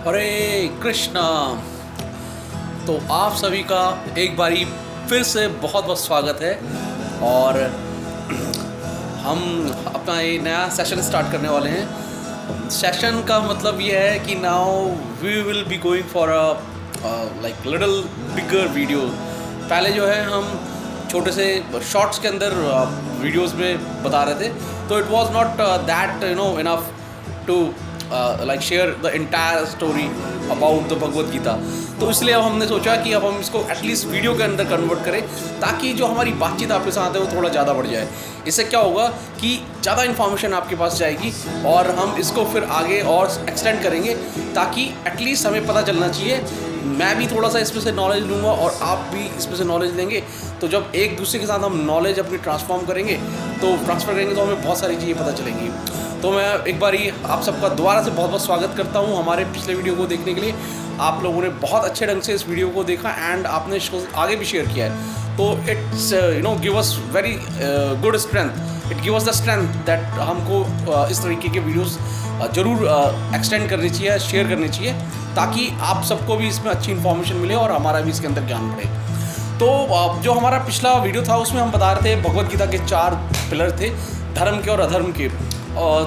हरे कृष्णा। तो आप सभी का एक बारी फिर से बहुत बहुत स्वागत है। और हम अपना ये नया सेशन स्टार्ट करने वाले हैं। सेशन का मतलब ये है कि now we will be going for a like little bigger video. पहले जो है हम छोटे से शॉर्ट्स के अंदर वीडियोस में बता रहे थे, तो it was not that enough to like share the entire story about the Bhagavad Gita. तो इसलिए अब हमने सोचा कि अब हम इसको एटलीस्ट वीडियो के अंदर कन्वर्ट करें, ताकि जो हमारी बातचीत आपके साथ है वो थोड़ा ज़्यादा बढ़ जाए। इससे क्या होगा कि ज़्यादा इन्फॉर्मेशन आपके पास जाएगी और हम इसको फिर आगे और एक्सटेंड करेंगे, ताकि एटलीस्ट हमें पता चलना चाहिए। मैं भी थोड़ा सा इसमें से नॉलेज लूँगा और आप भी इसमें से नॉलेज लेंगे। तो जब एक दूसरे के साथ हम नॉलेज अपनी ट्रांसफर करेंगे तो हमें बहुत सारी चीज़ें पता चलेंगी। तो मैं एक बारी आप सबका दोबारा से बहुत बहुत स्वागत करता हूँ हमारे पिछले वीडियो को देखने के लिए। आप लोगों ने बहुत अच्छे ढंग से इस वीडियो को देखा एंड आपने इसको आगे भी शेयर किया है। तो it's give us very good strength, it give us the strength that हमको इस तरीके के वीडियोस ज़रूर एक्सटेंड करनी चाहिए, शेयर करनी चाहिए, ताकि आप सबको भी इसमें अच्छी इन्फॉर्मेशन मिले और हमारा भी इसके अंदर ज्ञान बढ़े। तो जो हमारा पिछला वीडियो था उसमें हम बता रहे थे भगवद गीता के 4 पिलर थे, धर्म के और अधर्म के।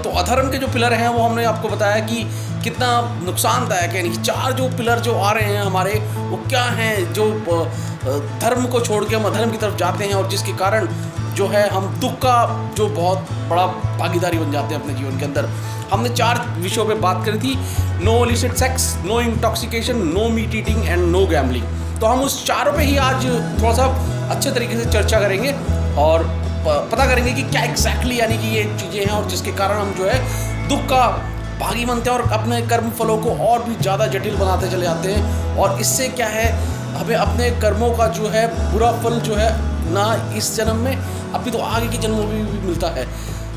तो अधर्म के जो पिलर हैं वो हमने आपको बताया कि कितना नुकसानदायक है। यानी 4 जो पिलर जो आ रहे हैं हमारे, वो क्या हैं जो धर्म को छोड़ के हम अधर्म की तरफ जाते हैं और जिसके कारण जो है हम दुख का जो बहुत बड़ा भागीदारी बन जाते हैं अपने जीवन के अंदर। हमने 4 विषयों पे बात करी थी, no illicit sex, no intoxication, no meat eating and no gambling. तो हम उस 4 पे ही आज थोड़ा सा अच्छे तरीके से चर्चा करेंगे और पता करेंगे कि क्या एग्जैक्टली यानी कि ये चीज़ें हैं और जिसके कारण हम जो है दुख का भागी बनते हैं और अपने कर्म फलों को और भी ज़्यादा जटिल बनाते चले जाते हैं। और इससे क्या है, हमें अपने कर्मों का जो है बुरा फल जो है ना इस जन्म में, अभी तो आगे के जन्मों में भी मिलता है,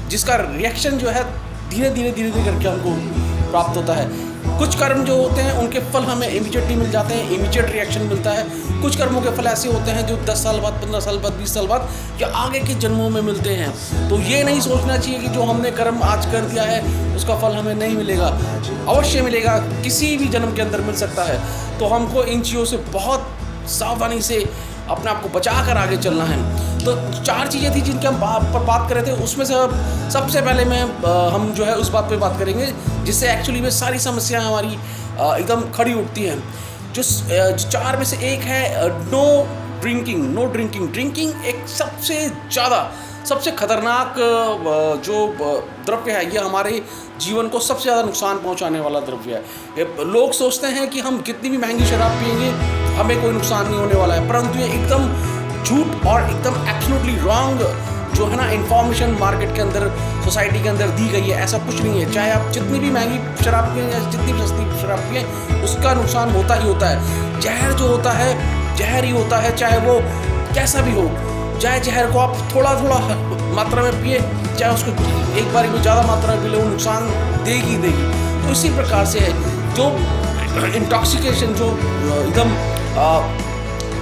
जिसका रिएक्शन जो है धीरे धीरे करके हमको प्राप्त होता है। कुछ कर्म जो होते हैं उनके फल हमें इमीडिएटली मिल जाते हैं, इमीडिएट रिएक्शन मिलता है। कुछ कर्मों के फल ऐसे होते हैं जो 10 साल बाद, 15 साल बाद, 20 साल बाद या आगे के जन्मों में मिलते हैं। तो ये नहीं सोचना चाहिए कि जो हमने कर्म आज कर दिया है उसका फल हमें नहीं मिलेगा। अवश्य मिलेगा, किसी भी जन्म के अंदर मिल सकता है। तो हमको इन चीज़ों से बहुत सावधानी से अपने आप को बचा कर आगे चलना है। तो 4 चीज़ें थी जिनकी हम बात कर रहे थे। उसमें से सबसे पहले हम जो है उस बात पे बात करेंगे जिससे एक्चुअली में सारी समस्याएं हमारी एकदम खड़ी उठती हैं। जो 4 में से एक है नो ड्रिंकिंग। ड्रिंकिंग एक सबसे खतरनाक जो द्रव्य है, ये हमारे जीवन को सबसे ज़्यादा नुकसान पहुंचाने वाला द्रव्य है। लोग सोचते हैं कि हम कितनी भी महंगी शराब पिएंगे हमें कोई नुकसान नहीं होने वाला है, परंतु ये एकदम झूठ और एकदम एब्सोल्युटली रॉन्ग जो है ना इन्फॉर्मेशन मार्केट के अंदर, सोसाइटी के अंदर दी गई है। ऐसा कुछ नहीं है। चाहे आप जितनी भी महंगी शराब पिएं या जितनी भी सस्ती शराब पिएं, उसका नुकसान होता ही होता है। जहर जो होता है जहर ही होता है, चाहे वो कैसा भी हो। चाहे जहर को आप थोड़ा मात्रा में पिए, चाहे उसको एक बार में ज़्यादा मात्रा में पी ले, वो नुकसान देगी। तो इसी प्रकार से है जो इंटॉक्सिकेशन, जो एकदम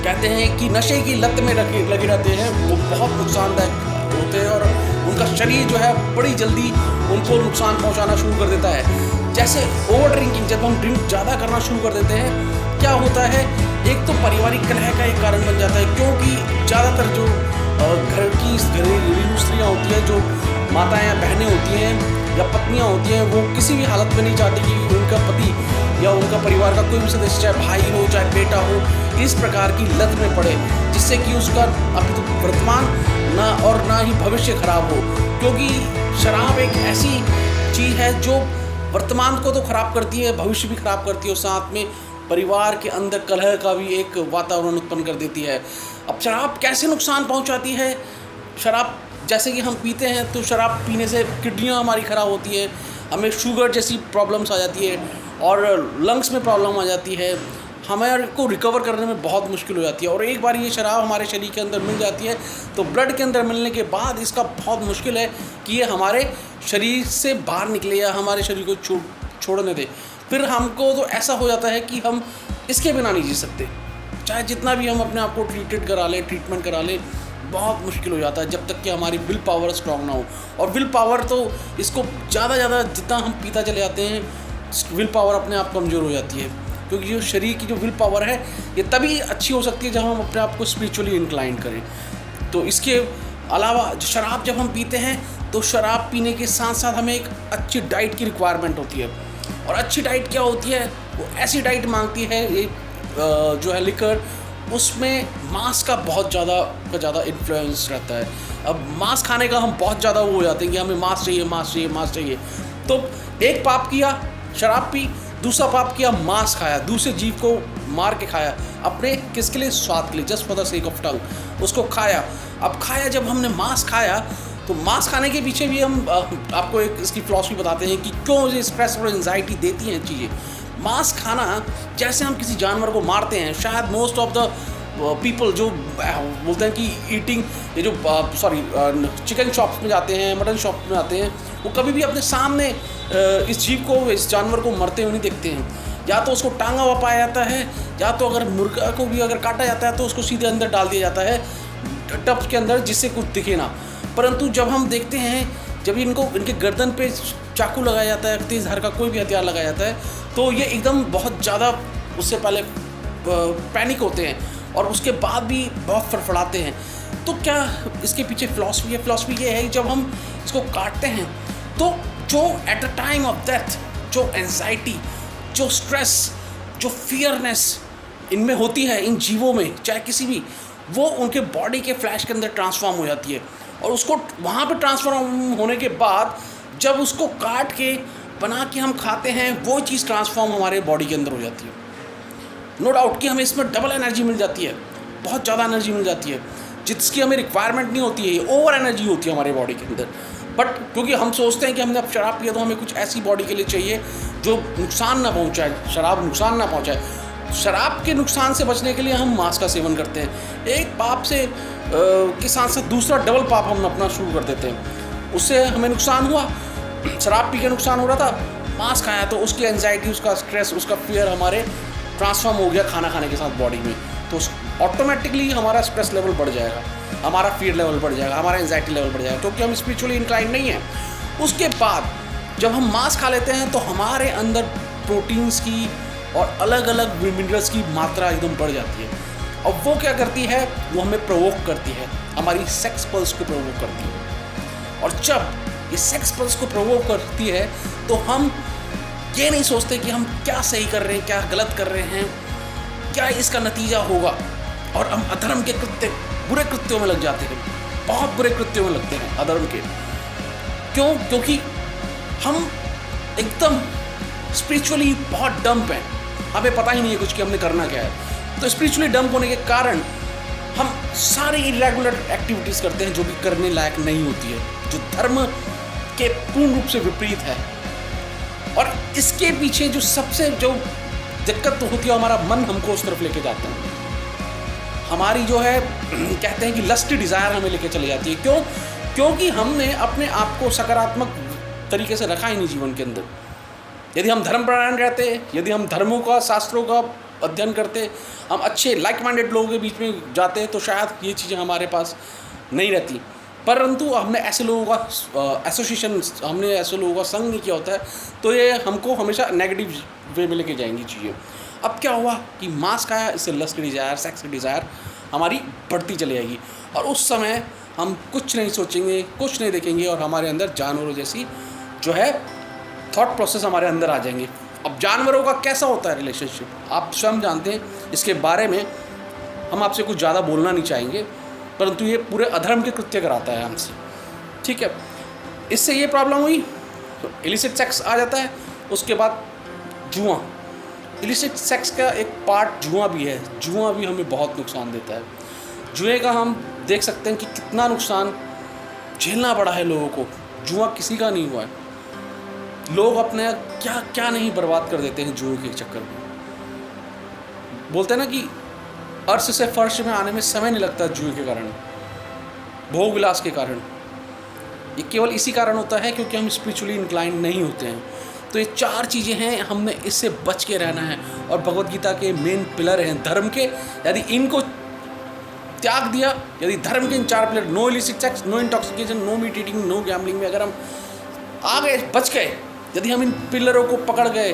कहते हैं कि नशे की लत में लगे रहते हैं, वो बहुत नुकसानदायक होते हैं और उनका शरीर जो है बड़ी जल्दी उनको नुकसान पहुंचाना शुरू कर देता है। जैसे ओवर ड्रिंकिंग, जब हम ड्रिंक ज़्यादा करना शुरू कर देते हैं, क्या होता है, एक तो पारिवारिक कलह का एक कारण बन जाता है, क्योंकि ज़्यादातर जो घर की घरेलू स्त्रियाँ होती हैं, जो माताएँ या बहनें होती हैं या पत्नियाँ होती हैं, वो किसी भी हालत में नहीं चाहती कि उनका पति या उनका परिवार का कोई भी सदस्य, चाहे भाई हो चाहे बेटा हो, इस प्रकार की लत में पड़े, जिससे कि उसका अभी तो वर्तमान ना ही भविष्य खराब हो। क्योंकि शराब एक ऐसी चीज़ है जो वर्तमान को तो खराब करती है, भविष्य भी खराब करती है और साथ में परिवार के अंदर कलह का भी एक वातावरण उत्पन्न कर देती है। अब शराब कैसे नुकसान पहुंचाती है? शराब जैसे कि हम पीते हैं तो शराब पीने से किडनियां हमारी ख़राब होती है, हमें शुगर जैसी प्रॉब्लम्स आ जाती है और लंग्स में प्रॉब्लम आ जाती है, हमारे को रिकवर करने में बहुत मुश्किल हो जाती है। और एक बार ये शराब हमारे शरीर के अंदर मिल जाती है तो ब्लड के अंदर मिलने के बाद इसका बहुत मुश्किल है कि ये हमारे शरीर से बाहर निकले या हमारे शरीर को छोड़ने दे। फिर हमको तो ऐसा हो जाता है कि हम इसके बिना नहीं जी सकते, चाहे जितना भी हम अपने आप को ट्रीटमेंट करा लें, बहुत मुश्किल हो जाता है जब तक कि हमारी विल पावर स्ट्रांग ना हो। और विल पावर तो इसको ज़्यादा जितना हम पीता चले जाते हैं, विल पावर अपने आप कमज़ोर हो जाती है, क्योंकि जो शरीर की जो विल पावर है ये तभी अच्छी हो सकती है जब हम अपने आप को स्पिरिचुअली इंक्लाइन करें। तो इसके अलावा शराब जब हम पीते हैं तो शराब पीने के साथ साथ हमें एक अच्छी डाइट की रिक्वायरमेंट होती है। और अच्छी डाइट क्या होती है? वो ऐसी डाइट मांगती है ये जो है लिकर, उसमें मांस का बहुत ज़्यादा इन्फ्लुएंस रहता है। अब मांस खाने का हम बहुत ज़्यादा वो हो जाते हैं कि हमें मांस चाहिए, मांस चाहिए, मांस चाहिए। तो एक पाप किया, शराब पी, दूसरा पाप किया, मांस खाया, दूसरे जीव को मार के खाया, अपने किसके लिए? स्वाद के लिए, just for the sake of tongue उसको खाया। अब खाया, जब हमने मांस खाया तो मांस खाने के पीछे भी हम आपको एक इसकी फिलॉसफी बताते हैं कि क्यों मुझे स्ट्रेस और एंजाइटी देती हैं चीज़ें। मांस खाना, जैसे हम किसी जानवर को मारते हैं, शायद मोस्ट ऑफ द पीपल जो बोलते हैं कि ईटिंग, ये जो चिकन शॉप्स में जाते हैं, मटन शॉप में जाते हैं, वो कभी भी अपने सामने इस जीव को, इस जानवर को मरते हुए नहीं देखते हैं। या तो उसको टांगा हुआ पाया जाता है, या तो अगर मुर्गा को भी अगर काटा जाता है तो उसको सीधे अंदर डाल दिया जाता है टब के अंदर, जिससे कुछ दिखे ना। परंतु जब हम देखते हैं, जब इनके गर्दन पे चाकू लगाया जाता है, तेज़ धार का कोई भी हथियार लगाया जाता है, तो ये एकदम बहुत ज़्यादा उससे पहले पैनिक होते हैं और उसके बाद भी बहुत फड़फड़ाते हैं। तो क्या इसके पीछे फिलॉसफी है? फिलॉसफी ये है कि जब हम इसको काटते हैं तो जो at a time of death जो एंजाइटी, जो स्ट्रेस, जो फियरनेस इनमें होती है, इन जीवों में, चाहे किसी भी, वो उनके बॉडी के फ्लैश के अंदर ट्रांसफॉर्म हो जाती है। और उसको वहाँ पे ट्रांसफॉर्म होने के बाद जब उसको काट के बना के हम खाते हैं, वो चीज़ ट्रांसफॉर्म हमारे बॉडी के अंदर हो जाती है। नो डाउट कि हमें इसमें डबल एनर्जी मिल जाती है, बहुत ज़्यादा एनर्जी मिल जाती है, जिसकी हमें रिक्वायरमेंट नहीं होती है, ओवर एनर्जी होती है हमारे बॉडी के अंदर। बट क्योंकि हम सोचते हैं कि हमने अब शराब पिया तो हमें कुछ ऐसी बॉडी के लिए चाहिए जो नुकसान ना पहुँचाए, शराब नुकसान ना पहुँचाए। शराब के नुकसान से बचने के लिए हम मांस का सेवन करते हैं। एक पाप से के साथ साथ दूसरा डबल पाप हम अपना शुरू कर देते हैं। उससे हमें नुकसान हुआ, शराब पी के नुकसान हो रहा था, मांस खाया तो उसकी एंजाइटी, उसका स्ट्रेस, उसका फियर हमारे ट्रांसफॉर्म हो गया खाना खाने के साथ बॉडी में। तो ऑटोमेटिकली हमारा स्ट्रेस लेवल बढ़ जाएगा, हमारा फियर लेवल बढ़ जाएगा, हमारा एंजाइटी लेवल बढ़ जाएगा, क्योंकि हम स्पिरिचुअली इंक्लाइन नहीं हैं। उसके बाद जब हम मांस खा लेते हैं तो हमारे अंदर प्रोटीन्स की और अलग अलग मिनरल्स की मात्रा एकदम बढ़ जाती है। और वो क्या करती है? वो हमें प्रोवोक करती है, हमारी सेक्स पल्स को प्रोवोक करती है। और जब ये सेक्स पल्स को प्रोवोक करती है तो हम ये नहीं सोचते कि हम क्या सही कर रहे हैं, क्या गलत कर रहे हैं, क्या इसका नतीजा होगा, और हम अधर्म के कृत्य, बुरे कृत्यों में लग जाते हैं, बहुत बुरे कृत्यों में लगते हैं अधर्म के। क्यों? क्योंकि हम एकदम स्पिरिचुअली बहुत डंप हैं, हमें पता ही नहीं है कुछ कि हमने करना क्या है। तो स्पिरिचुअली डंप होने के कारण हम सारी इरेगुलर एक्टिविटीज़ करते हैं जो भी करने लायक नहीं होती है, जो धर्म के पूर्ण रूप से विपरीत है। और इसके पीछे जो सबसे जो दिक्कत तो होती है, हमारा मन हमको उस तरफ लेके जाता है, हमारी जो है कहते हैं कि लस्टी डिज़ायर हमें लेके चली जाती है। क्यों? क्योंकि हमने अपने आप को सकारात्मक तरीके से रखा ही नहीं जीवन के अंदर। यदि हम धर्मपरायण रहते, यदि हम धर्मों का, शास्त्रों का अध्ययन करते, हम अच्छे लाइक माइंडेड लोगों के बीच में जाते, तो शायद ये चीज़ें हमारे पास नहीं रहती। परंतु हमने ऐसे लोगों का एसोसिएशन, हमने ऐसे लोगों का संग नहीं किया होता है, तो ये हमको हमेशा नेगेटिव वे में लेके जाएंगी चीज़ें। अब क्या हुआ कि मांस खाया, इससे लस्ट की डिज़ायर, सेक्स की डिज़ायर हमारी बढ़ती चली जाएगी, और उस समय हम कुछ नहीं सोचेंगे, कुछ नहीं देखेंगे, और हमारे अंदर जानवरों जैसी जो है थॉट प्रोसेस हमारे अंदर आ जाएंगे। अब जानवरों का कैसा होता है रिलेशनशिप, आप स्वयं जानते हैं, इसके बारे में हम आपसे कुछ ज़्यादा बोलना नहीं चाहेंगे, परंतु ये पूरे अधर्म के कृत्य कराता है हमसे। ठीक है, इससे ये प्रॉब्लम हुई तो इलिसिट सेक्स आ जाता है। उसके बाद जुआ, इलिसिट सेक्स का एक पार्ट जुआ भी है। जुआ भी हमें बहुत नुकसान देता है। जुए का हम देख सकते हैं कि कितना नुकसान झेलना पड़ा है लोगों को। जुआ किसी का नहीं हुआ है, लोग अपने क्या क्या नहीं बर्बाद कर देते हैं जुए के चक्कर में। बोलते हैं ना कि अर्श से फर्श में आने में समय नहीं लगता जुए के कारण, भोग विलास के कारण। ये केवल इसी कारण होता है क्योंकि हम स्पिरिचुअली इंक्लाइंड नहीं होते हैं। तो ये चार चीज़ें हैं, हमने इससे बच के रहना है, और भगवद गीता के मेन पिलर हैं धर्म के। यदि इनको त्याग दिया, यदि धर्म के इन चार pillar, no illicit sex, no intoxication, no meat eating, no gambling में अगर हम आ गए, बच गए, यदि हम इन पिलरों को पकड़ गए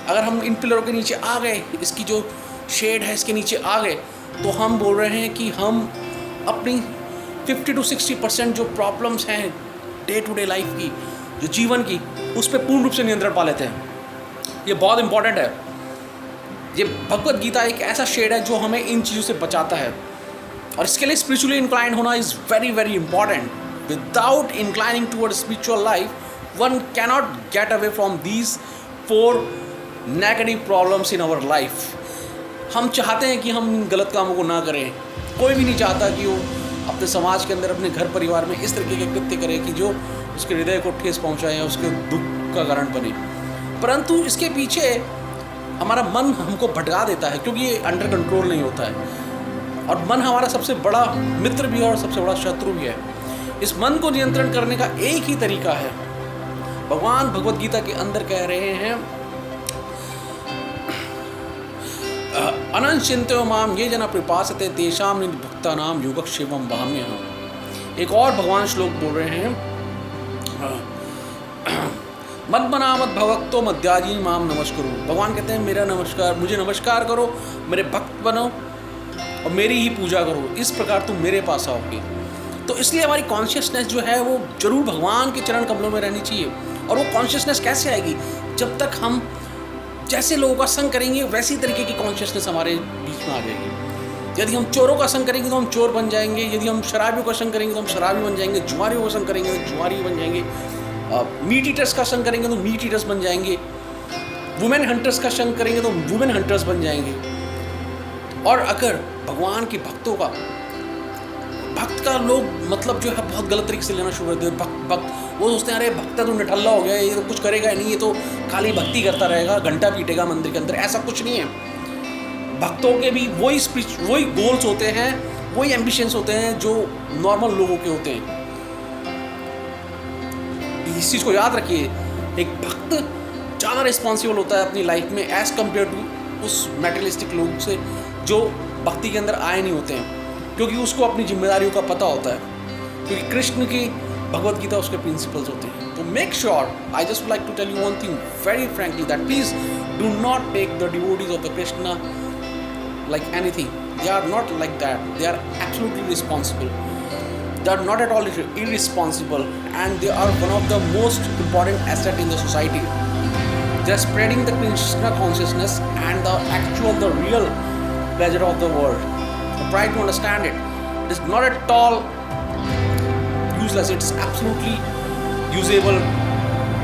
अगर हम इन पिलरों के नीचे आ गए, इसकी जो शेड है इसके नीचे आ गए, तो हम बोल रहे हैं कि हम अपनी 50 to 60% जो प्रॉब्लम्स हैं डे टू डे लाइफ की, जो जीवन की, उस पर पूर्ण रूप से नियंत्रण पा लेते हैं। ये बहुत इंपॉर्टेंट है। ये भगवत गीता एक ऐसा शेड है जो हमें इन चीज़ों से बचाता है, और इसके लिए स्पिरिचुअली इंक्लाइन होना is very very important. Without inclining toward spiritual life one cannot get away from these 4 negative problems in our life. हम चाहते हैं कि हम गलत कामों को ना करें, कोई भी नहीं चाहता कि वो अपने समाज के अंदर, अपने घर परिवार में इस तरीके के कृत्य करे कि जो उसके हृदय को ठेस पहुंचाए या उसके दुख का कारण बने। परंतु इसके पीछे हमारा मन हमको भटका देता है, क्योंकि ये अंडर कंट्रोल नहीं होता है, और मन हमारा सबसे बड़ा मित्र भी है और सबसे बड़ा शत्रु भी है। इस मन को नियंत्रण करने का एक ही तरीका है। भगवान भगवत गीता के अंदर कह रहे हैं, अनंत चिंत्यो माम ये जना प्रपासते तेषां निभक्तानां योगक्षेमं वहाम्यहम्। एक और भगवान श्लोक बोल रहे हैं, मद्मना मद भवक्तो मद्याजी माम नमस्करो। भगवान कहते हैं मेरा नमस्कार, मुझे नमस्कार करो, मेरे भक्त बनो और मेरी ही पूजा करो, इस प्रकार तुम मेरे पास आओगे। तो इसलिए हमारी कॉन्शियसनेस जो है वो जरूर भगवान के चरण कमलों में रहनी चाहिए। और वो कॉन्शियसनेस कैसे आएगी? जब तक हम जैसे लोगों का संग करेंगे वैसी तरीके की कॉन्शियसनेस हमारे बीच में आ जाएगी। यदि हम चोरों का संग करेंगे तो हम चोर बन जाएंगे, यदि हम शराबियों का संग करेंगे तो हम शराबी बन जाएंगे, जुआरियों का संग करेंगे तो जुआरी बन जाएंगे, मीट ईटर्स का संग करेंगे तो मीट ईटर्स बन जाएंगे, वुमेन हंटर्स का संग करेंगे तो वुमेन हंटर्स बन जाएंगे। और अगर भगवान के भक्तों का, भक्त का लोग मतलब जो है बहुत गलत तरीके से लेना शुरू कर देते हैं। भक्त वो सोचते हैं अरे भक्त तो निठल्ला हो गया, ये तो कुछ करेगा नहीं, ये तो खाली भक्ति करता रहेगा, घंटा पीटेगा मंदिर के अंदर। ऐसा कुछ नहीं है। भक्तों के भी वही गोल्स होते हैं, वही एम्बिशंस होते हैं जो नॉर्मल लोगों के होते हैं। इस चीज़ को याद रखिए, एक भक्त ज़्यादा रिस्पॉन्सिबल होता है अपनी लाइफ में एज़ कम्पेयर टू उस मेटेरियलिस्टिक लोग से जो भक्ति के अंदर आए नहीं होते हैं, क्योंकि उसको अपनी जिम्मेदारियों का पता होता है, क्योंकि कृष्ण की भगवत गीता उसके प्रिंसिपल्स होते हैं। तो make sure, I just like to tell you one thing very frankly, that please do not take the devotees of the Krishna like anything. They are not like that. They are absolutely responsible. They are not at all irresponsible, and they are one of the most important asset in the society. They are spreading the Krishna consciousness and the real pleasure of the world. So try to understand it. It is not at all useless. It's absolutely usable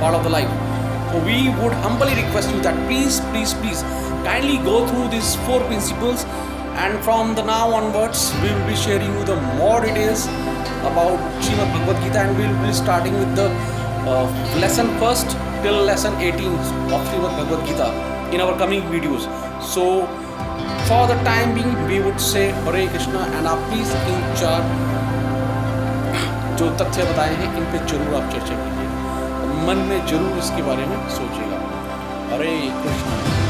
part of the life. So we would humbly request you that please kindly go through these 4 principles, and from the now onwards we will be sharing you the more details about Srimad Bhagavad Gita, and we will be starting with the lesson 1st till lesson 18 of Srimad Bhagavad Gita in our coming videos. So for the time being we would say Hare Krishna, and आप please इन 4 जो तथ्य बताए हैं इन पे जरूर आप चर्चा कीजिएगा, मन में जरूर इसके बारे में सोचिएगा। हरे कृष्ण।